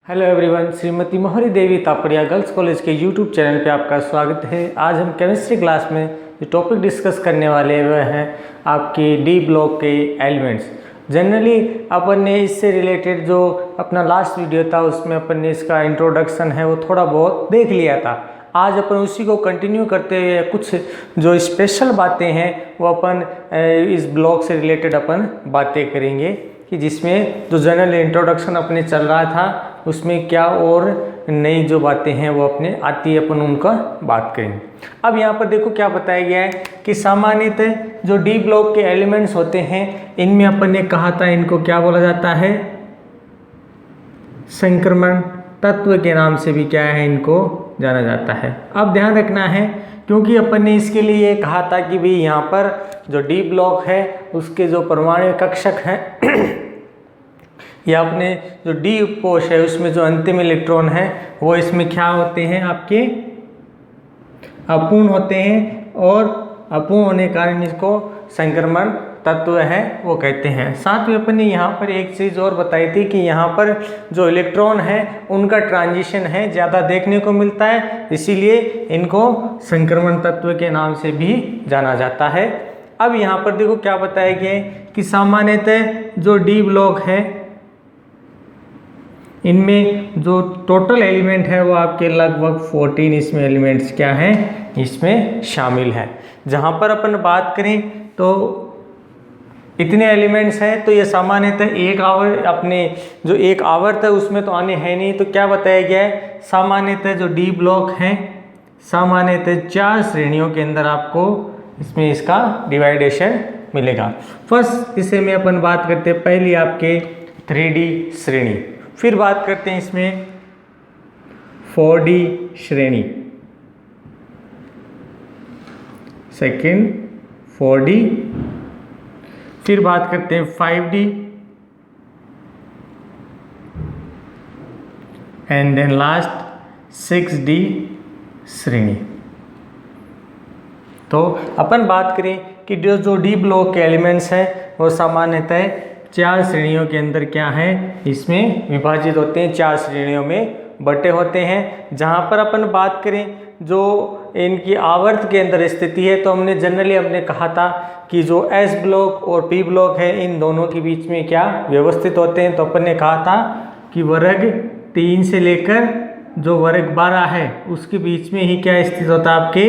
Hello everyone, Shrimati मोहरी देवी Tapadia girls college के YouTube channel पे आपका स्वागत है। आज हम केमिस्ट्री क्लास में जो टॉपिक डिस्कस करने वाले वह हैं आपके डी ब्लॉक के एलिमेंट्स। जनरली अपन ने इससे रिलेटेड जो अपना लास्ट वीडियो था उसमें अपन ने इसका इंट्रोडक्शन है वो थोड़ा बहुत देख लिया था। आज अपन उसी को कंटिन्यू करते हुए कुछ जो स्पेशल बातें हैं वो अपन इस ब्लॉक से रिलेटेड अपन बातें करेंगे कि जिसमें जो जनरल इंट्रोडक्शन अपने चल रहा था उसमें क्या और नई जो बातें हैं वो अपने आती है, अपन उनका बात करेंगे। अब यहाँ पर देखो क्या बताया गया है कि सामान्यतः जो डी ब्लॉक के एलिमेंट्स होते हैं इनमें अपन ने कहा था इनको क्या बोला जाता है, संक्रमण तत्व के नाम से भी क्या है इनको जाना जाता है। अब ध्यान रखना है क्योंकि अपन ने इसके लिए कहा था कि भाई यहाँ पर जो डी ब्लॉक है उसके जो परमाणु कक्षक हैं या अपने जो डी उपकोश है उसमें जो अंतिम इलेक्ट्रॉन है वो इसमें क्या होते हैं, आपके अपूर्ण होते हैं और अपूर्ण होने के कारण इसको संक्रमण तत्व है वो कहते हैं। साथ में अपन ने यहाँ पर एक चीज़ और बताई थी कि यहाँ पर जो इलेक्ट्रॉन है उनका ट्रांजिशन है ज़्यादा देखने को मिलता है, इसीलिए इनको संक्रमण तत्व के नाम से भी जाना जाता है। अब यहाँ पर देखो क्या बताया गया है कि सामान्यतः जो डी ब्लॉक है इनमें जो टोटल एलिमेंट है वो आपके लगभग 14 इसमें एलिमेंट्स क्या हैं इसमें शामिल हैं। जहाँ पर अपन बात करें तो इतने एलिमेंट्स हैं तो ये सामान्यतः एक आवर्त अपने जो एक आवर्त है उसमें तो आने हैं नहीं। तो क्या बताया गया है, सामान्यतः जो डी ब्लॉक हैं सामान्यतः 4 श्रेणियों के अंदर आपको इसमें इसका डिवाइडेशन मिलेगा। फर्स्ट इसे में अपन बात करते हैं पहली आपके 3D श्रेणी, फिर बात करते हैं इसमें 4D श्रेणी, सेकंड 4D, फिर बात करते हैं 5D and then last 6D श्रेणी। तो अपन बात करें कि जो डी ब्लॉक के एलिमेंट्स हैं वो सामान्यतः 4 श्रेणियों के अंदर क्या है इसमें विभाजित होते हैं, 4 श्रेणियों में बटे होते हैं। जहाँ पर अपन बात करें जो इनकी आवर्त के अंदर स्थिति है तो हमने जनरली कहा था कि जो एस ब्लॉक और पी ब्लॉक है इन दोनों के बीच में क्या व्यवस्थित होते हैं। तो अपन ने कहा था कि वर्ग 3 से लेकर जो वर्ग 12 है उसके बीच में ही क्या स्थित होता है, आपके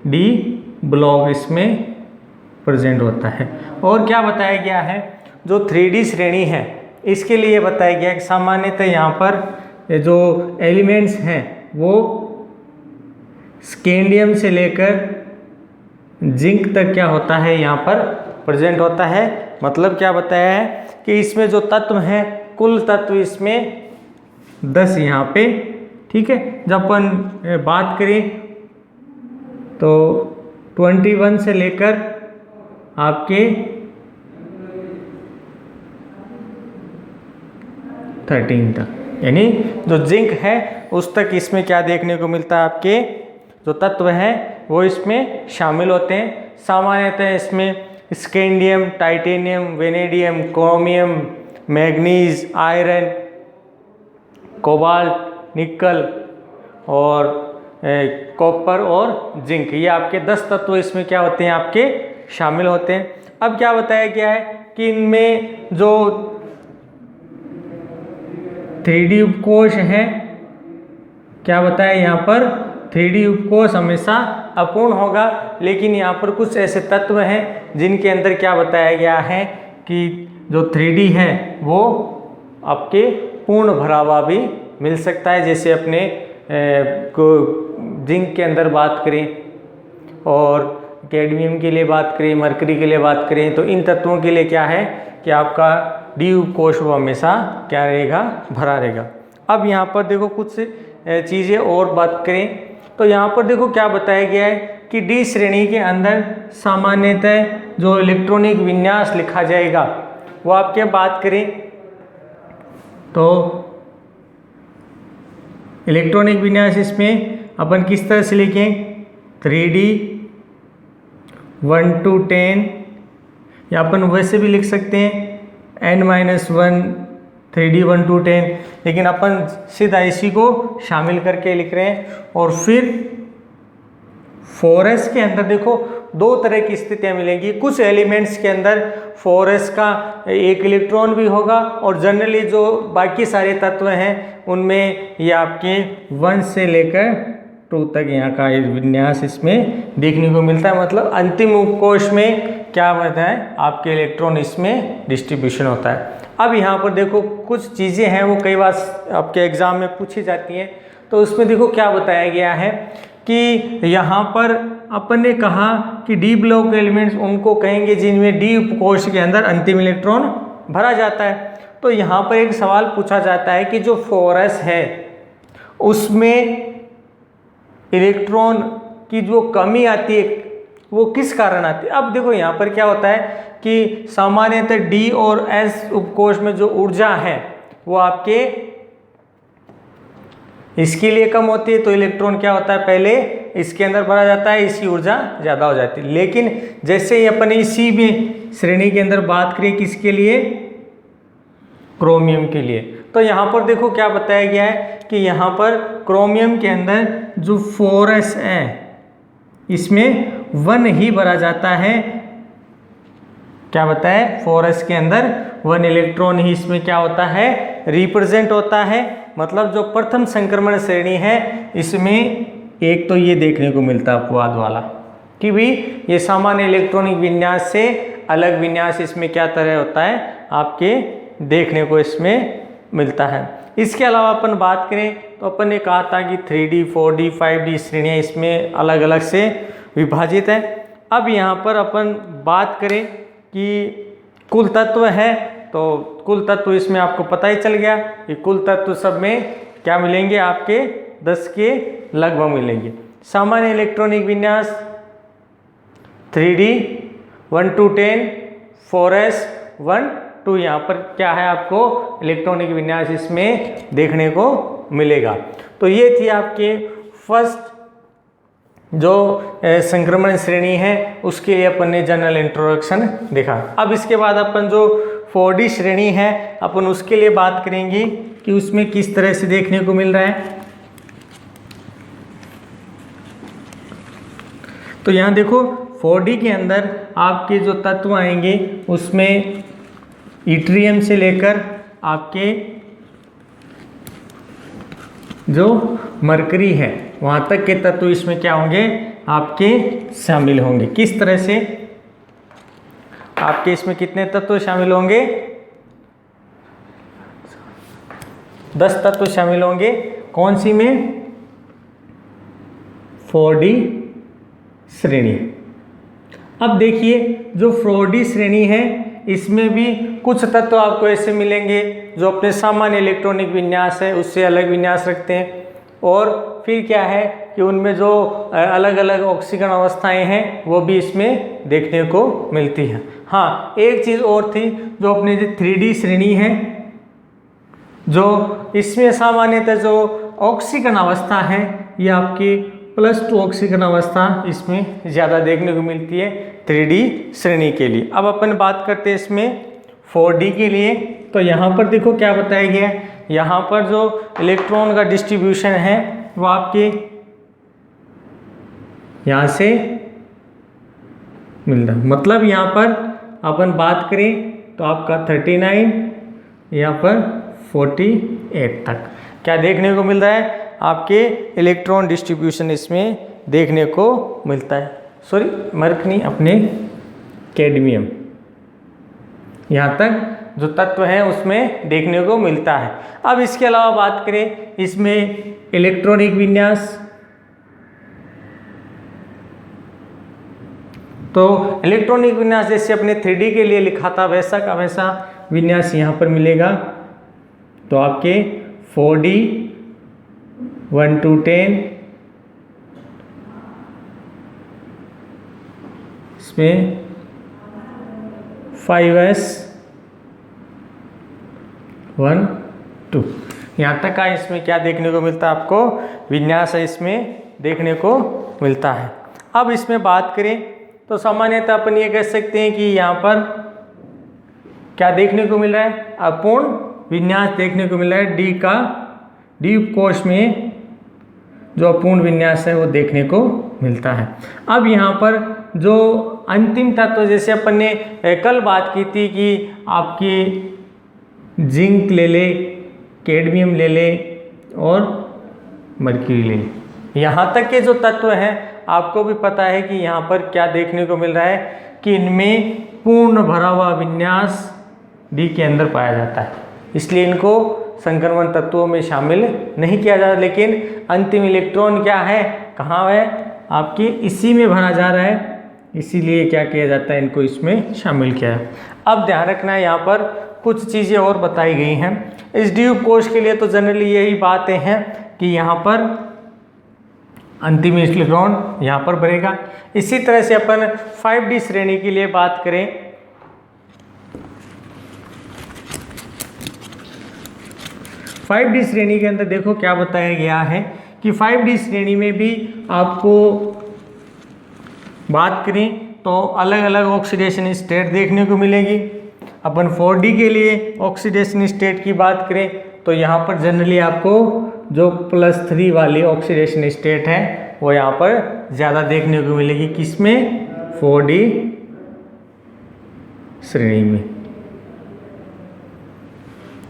डी ब्लॉक इसमें प्रेजेंट होता है। और क्या बताया गया है, जो 3D श्रेणी है इसके लिए बताया गया कि सामान्यतः यहाँ पर जो एलिमेंट्स हैं वो स्कैंडियम से लेकर जिंक तक क्या होता है यहाँ पर प्रेजेंट होता है। मतलब क्या बताया है कि इसमें जो तत्व हैं कुल तत्व इसमें 10 यहाँ पे, ठीक है। जब अपन बात करें तो 21 से लेकर आपके 13 तक, यानी जो जिंक है उस तक इसमें क्या देखने को मिलता है, आपके जो तत्व हैं वो इसमें शामिल होते हैं। सामान्यतः इसमें scandium, titanium, vanadium, chromium, manganese, iron, cobalt, निकल और कॉपर और जिंक, ये आपके 10 तत्व इसमें क्या होते हैं, आपके शामिल होते हैं। अब क्या बताया गया है कि इनमें जो 3D उपकोश है, क्या बताया यहाँ पर 3D उपकोश हमेशा अपूर्ण होगा, लेकिन यहाँ पर कुछ ऐसे तत्व हैं जिनके अंदर क्या बताया गया है कि जो 3D है वो आपके पूर्ण भरा हुआ भी मिल सकता है। जैसे अपने को जिंक के अंदर बात करें और कैडमियम के लिए बात करें, मरकरी के लिए बात करें, तो इन तत्वों के लिए क्या है कि आपका डी उपकोश वो हमेशा क्या रहेगा, भरा रहेगा। अब यहाँ पर देखो कुछ चीज़ें और बात करें तो यहाँ पर देखो क्या बताया गया है कि डी श्रेणी के अंदर सामान्यतः जो इलेक्ट्रॉनिक विन्यास लिखा जाएगा वो आपके बात करें तो इलेक्ट्रॉनिक विन्यास इसमें अपन किस तरह से लिखें, 3D 1 to 10, या अपन वैसे भी लिख सकते हैं n-1 3D 1 to 10, लेकिन अपन सीधा इसी को शामिल करके लिख रहे हैं। और फिर 4s के अंदर देखो दो तरह की स्थितियां मिलेंगी। कुछ एलिमेंट्स के अंदर 4s का एक इलेक्ट्रॉन भी होगा और जनरली जो बाकी सारे तत्व हैं उनमें ये आपके 1 से लेकर 2 तक यहाँ का विन्यास इसमें देखने को मिलता है। मतलब अंतिम उपकोष में क्या होता है, आपके इलेक्ट्रॉन इसमें डिस्ट्रीब्यूशन होता है। अब यहाँ पर देखो कुछ चीज़ें हैं वो कई बार आपके एग्जाम में पूछी जाती हैं। तो उसमें देखो क्या बताया गया है कि यहाँ पर अपन ने कहा कि डी ब्लॉक एलिमेंट्स उनको कहेंगे जिनमें डी उपकोष के अंदर अंतिम इलेक्ट्रॉन भरा जाता है। तो यहाँ पर एक सवाल पूछा जाता है कि जो 4s है उसमें इलेक्ट्रॉन की जो कमी आती है वो किस कारण आती है। अब देखो यहाँ पर क्या होता है कि सामान्यतः डी और एस उपकोष में जो ऊर्जा है वो आपके इसके लिए कम होती है, तो इलेक्ट्रॉन क्या होता है पहले इसके अंदर भरा जाता है, इसकी ऊर्जा ज़्यादा हो जाती है। लेकिन जैसे ही अपन इसी में श्रेणी के अंदर बात करें किसके लिए, क्रोमियम के लिए, तो यहाँ पर देखो क्या बताया गया है कि यहाँ पर क्रोमियम के अंदर जो 4s है इसमें 1 ही भरा जाता है। क्या बताया, 4s के अंदर 1 इलेक्ट्रॉन ही इसमें क्या होता है, रिप्रेजेंट होता है। मतलब जो प्रथम संक्रमण श्रेणी है इसमें एक तो ये देखने को मिलता है अपवाद वाला कि भी ये सामान्य इलेक्ट्रॉनिक विन्यास से अलग विन्यास इसमें क्या तरह होता है आपके देखने को इसमें मिलता है। इसके अलावा अपन बात करें तो अपन ने कहा था कि 3D 4D 5D श्रेणियाँ इसमें अलग अलग से विभाजित है। अब यहाँ पर अपन बात करें कि कुल तत्व है तो कुल तत्व इसमें आपको पता ही चल गया कि कुल तत्व सब में क्या मिलेंगे, आपके 10 के लगभग मिलेंगे। सामान्य इलेक्ट्रॉनिक विन्यास 3D 1 to 10 4s 1 to, यहाँ पर क्या है आपको इलेक्ट्रॉनिक विन्यास इसमें देखने को मिलेगा। तो ये थी आपके फर्स्ट जो संक्रमण श्रेणी है उसके लिए अपन ने जनरल इंट्रोडक्शन देखा। अब इसके बाद अपन जो 4D श्रेणी है अपन उसके लिए बात करेंगे कि उसमें किस तरह से देखने को मिल रहा है। तो यहाँ देखो 4D के अंदर आपके जो तत्व आएंगे उसमें इट्रियम से लेकर आपके जो मरकरी है वहाँ तक के तत्व इसमें क्या होंगे, आपके शामिल होंगे। किस तरह से आपके इसमें कितने तत्व शामिल होंगे, 10 तत्व शामिल होंगे। कौन सी में, 4D श्रेणी। अब देखिए जो 4D श्रेणी है इसमें भी कुछ तत्व आपको ऐसे मिलेंगे जो अपने सामान्य इलेक्ट्रॉनिक विन्यास है उससे अलग विन्यास रखते हैं। और फिर क्या है कि उनमें जो अलग अलग ऑक्सीकरण अवस्थाएं हैं वो भी इसमें देखने को मिलती हैं। हाँ, एक चीज़ और थी जो अपनी जो 3D श्रेणी है जो इसमें सामान्यतः जो ऑक्सीकरण अवस्था है ये आपकी +2 ऑक्सीकरण अवस्था इसमें ज़्यादा देखने को मिलती है 3D श्रेणी के लिए। अब अपन बात करते हैं इसमें 4D के लिए। तो यहाँ पर देखो क्या बताया गया है, यहाँ पर जो इलेक्ट्रॉन का डिस्ट्रीब्यूशन है वो आपके यहाँ से मिल रहा है। मतलब यहाँ पर अपन बात करें तो आपका 39 यहाँ पर 48 तक क्या देखने को मिल रहा है, आपके इलेक्ट्रॉन डिस्ट्रीब्यूशन इसमें देखने को मिलता है। सॉरी मर्क नहीं, अपने कैडमियम यहाँ तक जो तत्व है उसमें देखने को मिलता है। अब इसके अलावा बात करें इसमें इलेक्ट्रॉनिक विन्यास, तो इलेक्ट्रॉनिक विन्यास जैसे अपने 3D के लिए लिखा था वैसा का वैसा विन्यास यहाँ पर मिलेगा। तो आपके 4D 1 to 10 इसमें 5s 1 2 यहाँ तक का इसमें क्या देखने को मिलता है, आपको विन्यास है इसमें देखने को मिलता है। अब इसमें बात करें तो सामान्यतः अपन ये कह सकते हैं कि यहाँ पर क्या देखने को मिल रहा है, अपूर्ण विन्यास देखने को मिला है डी उपकोष में जो अपूर्ण विन्यास है वो देखने को मिलता है। अब यहाँ पर जो अंतिम तत्व, जैसे अपन ने कल बात की थी कि आपकी जिंक ले ले, कैडमियम ले ले और मर्क्यूरी ले ले, यहाँ तक के जो तत्व हैं आपको भी पता है कि यहाँ पर क्या देखने को मिल रहा है कि इनमें पूर्ण भरा हुआ विन्यास डी के अंदर पाया जाता है, इसलिए इनको संक्रमण तत्वों में शामिल नहीं किया जाता। लेकिन अंतिम इलेक्ट्रॉन क्या है, कहाँ है, आपके इसी में भरा जा रहा है, इसीलिए क्या किया जाता है, इनको इसमें शामिल किया है। अब ध्यान रखना है, यहाँ पर कुछ चीज़ें और बताई गई हैं। इस डी उपकोष के लिए तो जनरली यही बातें हैं कि यहाँ पर अंतिम इलेक्ट्रॉन यहाँ पर भरेगा। इसी तरह से अपन 5D श्रेणी के लिए बात करें, 5D श्रेणी के अंदर देखो क्या बताया गया है कि 5D श्रेणी में भी आपको बात करें तो अलग अलग ऑक्सीडेशन स्टेट देखने को मिलेगी। अपन 4D के लिए ऑक्सीडेशन स्टेट की बात करें तो यहाँ पर जनरली आपको जो +3 वाली ऑक्सीडेशन स्टेट है वो यहाँ पर ज़्यादा देखने को मिलेगी, किसमें, 4D श्रेणी में।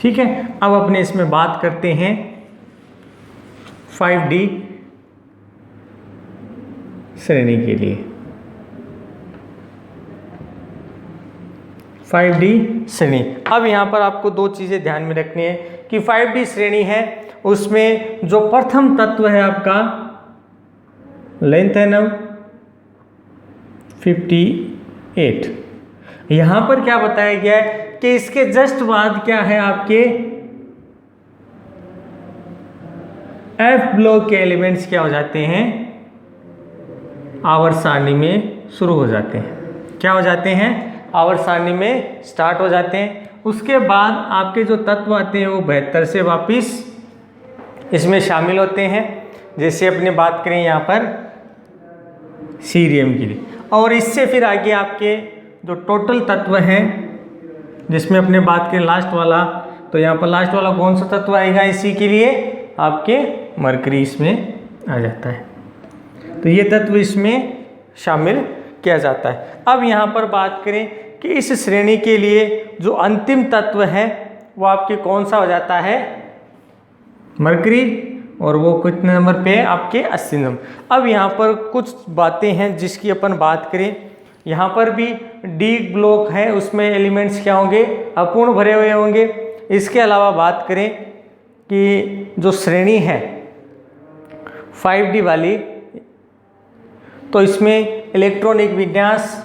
ठीक है, अब अपने इसमें बात करते हैं 5D श्रेणी के लिए। 5D श्रेणी, अब यहाँ पर आपको दो चीज़ें ध्यान में रखनी है कि 5D श्रेणी है उसमें जो प्रथम तत्व है आपका लैंथेनम 58, यहाँ पर क्या बताया गया है कि इसके जस्ट बाद क्या है, आपके F ब्लॉक के एलिमेंट्स क्या हो जाते हैं, आवर्त सारणी में शुरू हो जाते हैं। क्या हो जाते हैं, आवर्त सारणी में स्टार्ट हो जाते हैं। उसके बाद आपके जो तत्व आते हैं वो 72 से वापिस इसमें शामिल होते हैं। जैसे अपने बात करें यहाँ पर सीरियम के लिए, और इससे फिर आगे आपके जो टोटल तत्व हैं जिसमें अपने बात करें लास्ट वाला, तो यहाँ पर लास्ट वाला कौन सा तत्व आएगा, इसी के लिए आपके मरकरी इसमें आ जाता है, तो ये तत्व इसमें शामिल किया जाता है। अब यहाँ पर बात करें कि इस श्रेणी के लिए जो अंतिम तत्व है वो आपके कौन सा हो जाता है, मरकरी, और वो कितने नंबर पे है, आपके 80 नंबर। अब यहाँ पर कुछ बातें हैं जिसकी अपन बात करें, यहाँ पर भी डी ब्लॉक है उसमें एलिमेंट्स क्या होंगे, अपूर्ण भरे हुए होंगे। इसके अलावा बात करें कि जो श्रेणी है 5D वाली, तो इसमें इलेक्ट्रॉनिक विन्यास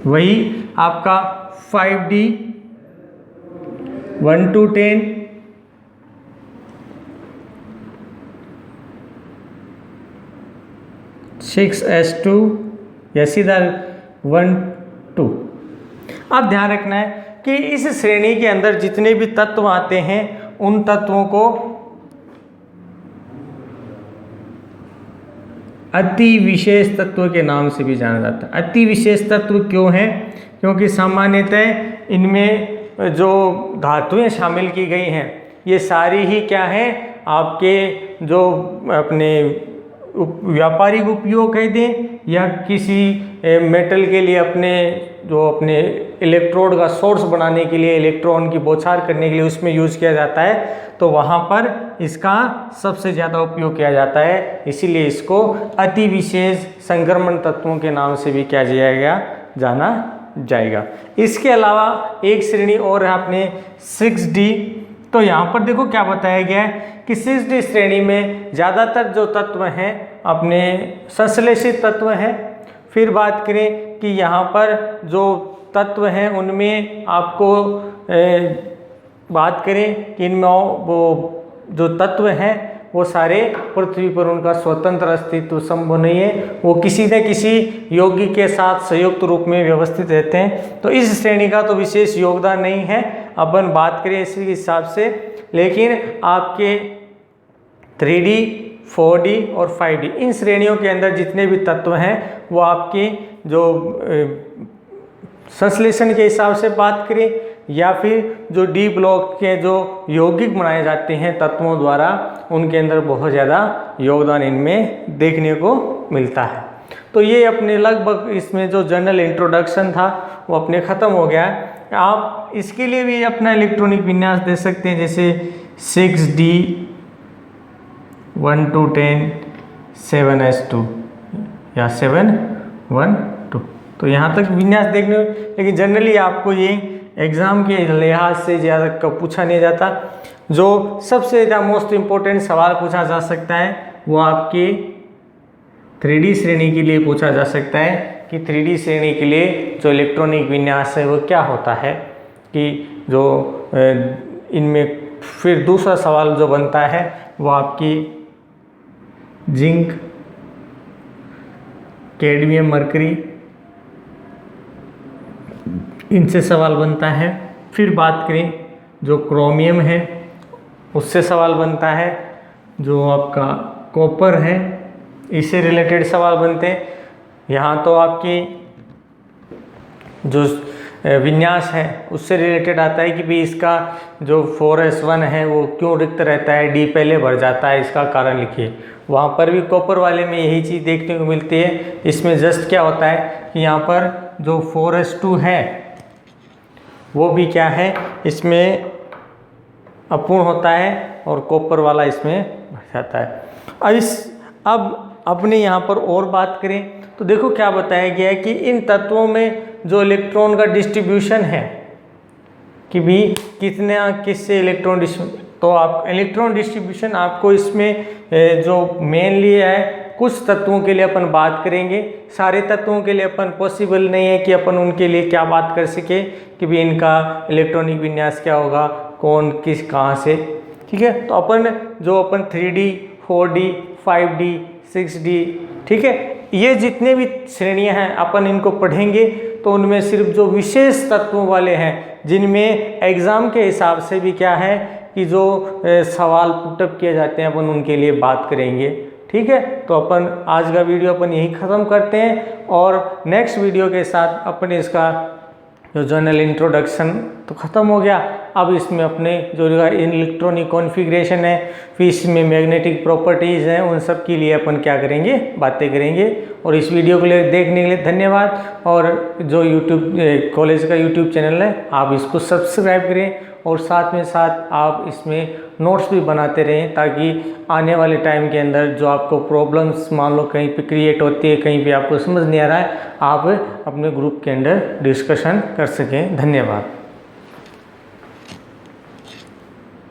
वही आपका 5D 1 to 10, 6s2 या सीधा 1 2। अब ध्यान रखना है कि इस श्रेणी के अंदर जितने भी तत्व आते हैं उन तत्वों को अति विशेष तत्व के नाम से भी जाना जाता है। अति विशेष तत्व क्यों है, क्योंकि सामान्यतः इनमें जो धातुएं शामिल की गई हैं ये सारी ही क्या है, आपके जो अपने व्यापारिक उपयोग कह दें या किसी मेटल के लिए अपने इलेक्ट्रोड का सोर्स बनाने के लिए, इलेक्ट्रॉन की बौछार करने के लिए उसमें यूज़ किया जाता है, तो वहाँ पर इसका सबसे ज़्यादा उपयोग किया जाता है। इसीलिए इसको अति विशेष संक्रमण तत्वों के नाम से भी क्या जाना जाएगा। इसके अलावा एक श्रेणी और है अपने 6D, तो यहाँ पर देखो क्या बताया गया है कि 6D श्रेणी में ज़्यादातर जो तत्व हैं अपने संश्लेषित तत्व हैं। फिर बात करें कि यहाँ पर जो तत्व हैं उनमें आपको बात करें कि इनमें वो जो तत्व हैं वो सारे पृथ्वी पर उनका स्वतंत्र अस्तित्व संभव नहीं है, वो किसी न किसी यौगिक के साथ संयुक्त रूप में व्यवस्थित रहते हैं। तो इस श्रेणी का तो विशेष योगदान नहीं है अपन बात करें इसी हिसाब से, लेकिन आपके 3D 4D और 5D इन श्रेणियों के अंदर जितने भी तत्व हैं वो आपके जो संश्लेषण के हिसाब से बात करें या फिर जो डी ब्लॉक के जो यौगिक बनाए जाते हैं तत्वों द्वारा, उनके अंदर बहुत ज़्यादा योगदान इनमें देखने को मिलता है। तो ये अपने लगभग इसमें जो जनरल इंट्रोडक्शन था वो अपने ख़त्म हो गया है। आप इसके लिए भी अपना इलेक्ट्रॉनिक विन्यास दे सकते हैं, जैसे 6D 1 to 10 7s2 या 712। तो यहाँ तक विन्यास देखने, लेकिन जनरली आपको ये एग्ज़ाम के लिहाज से ज़्यादा कब पूछा नहीं जाता। जो सबसे ज़्यादा मोस्ट इम्पोर्टेंट सवाल पूछा जा सकता है वो आपके 3D श्रेणी के लिए पूछा जा सकता है कि 3D श्रेणी के लिए जो इलेक्ट्रॉनिक विन्यास है वो क्या होता है, कि जो इनमें फिर दूसरा सवाल जो बनता है वो आपकी जिंक, कैडमियम, मरकरी, इनसे सवाल बनता है। फिर बात करें जो क्रोमियम है उससे सवाल बनता है, जो आपका कॉपर है इससे रिलेटेड सवाल बनते हैं। यहाँ तो आपकी जो विन्यास है उससे रिलेटेड आता है कि भी इसका जो 4s1 है वो क्यों रिक्त रहता है, डी पहले भर जाता है, इसका कारण लिखिए। वहाँ पर भी कॉपर वाले में यही चीज़ देखने को मिलती है। इसमें जस्ट क्या होता है कि यहाँ पर जो 4s2 है वो भी क्या है, इसमें अपूर्ण होता है और कॉपर वाला इसमें भर जाता है। अब अपने यहाँ पर और बात करें तो देखो क्या बताया गया है कि इन तत्वों में जो इलेक्ट्रॉन का डिस्ट्रीब्यूशन है कि भी कितना किससे इलेक्ट्रॉन तो आप इलेक्ट्रॉन डिस्ट्रीब्यूशन आपको इसमें जो मेनली है कुछ तत्वों के लिए अपन बात करेंगे, सारे तत्वों के लिए अपन पॉसिबल नहीं है कि अपन उनके लिए क्या बात कर सके कि भी इनका इलेक्ट्रॉनिक विन्यास क्या होगा, कौन किस कहाँ से, ठीक है। तो अपन 3D 4D 5D 6D, ठीक है, ये जितने भी श्रेणियां हैं अपन इनको पढ़ेंगे तो उनमें सिर्फ जो विशेष तत्वों वाले हैं जिनमें एग्ज़ाम के हिसाब से भी क्या है कि जो सवाल पुटअप किए जाते हैं अपन उनके लिए बात करेंगे, ठीक है। तो अपन आज का वीडियो अपन यही ख़त्म करते हैं और नेक्स्ट वीडियो के साथ अपन इसका जो जनरल इंट्रोडक्शन तो ख़त्म हो गया। अब इसमें अपने जो इलेक्ट्रॉनिक कॉन्फ़िगरेशन है, फिर इसमें मैग्नेटिक प्रॉपर्टीज़ हैं, उन सब के लिए अपन क्या करेंगे, बातें करेंगे। और इस वीडियो को देखने के लिए धन्यवाद। और जो यूट्यूब कॉलेज का यूट्यूब चैनल है आप इसको सब्सक्राइब करें और साथ में साथ आप इसमें नोट्स भी बनाते रहें ताकि आने वाले टाइम के अंदर जो आपको प्रॉब्लम्स मान लो कहीं पे क्रिएट होती है, कहीं पे आपको समझ नहीं आ रहा है, आप अपने ग्रुप के अंदर डिस्कशन कर सकें। धन्यवाद।